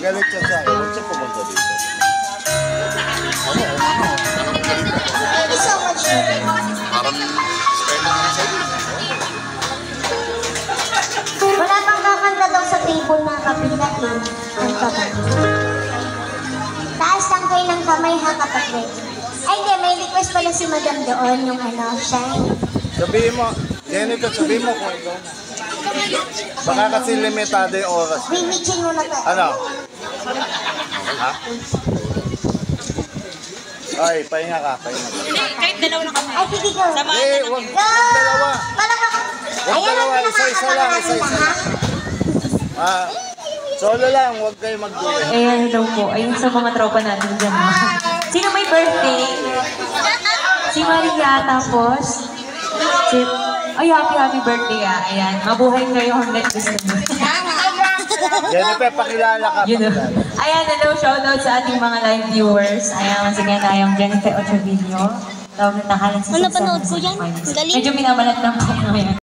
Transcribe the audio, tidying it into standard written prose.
Nagalit siya sa akin. Huwag siya pumunta dito. Thank you so much. Parang spend naman sa iyo. Wala pang kakanta daw sa table na kapitan eh. Ang kapag. Taas lang kayo ng kamay ha kapag ready. Ay hindi, may request pala si Madam doon yung ano, Shine. Sabihin mo, Jennifer, sabihin mo kung ikaw. Baka kasi limitado yung oras. Bibigyan mo na tayo. Ano? Ha? Ay, pahinga ka, pahinga ka. Kahit dalawa na kami. Ay, sige ko. Huwag dalawa. Huwag dalawa, isa-isa lang, isa-isa lang. Solo lang, huwag kayo mag-dulo. Ayan, hello po. Ayun sa mga tropa natin dyan. Sino may birthday? Si Maria, tapos? Ay, happy birthday ah. Ayan, mabuhay kayo hanggang gusto mo. Jennifer, pakilala ka. Ayan, hello, shoutout sa ating mga live viewers. Ayan, once again, tayong Jennifer Ochovillo. Tawag na takalan sa Napanood ko yan. Galing. Medyo minabalat lang po ngayon.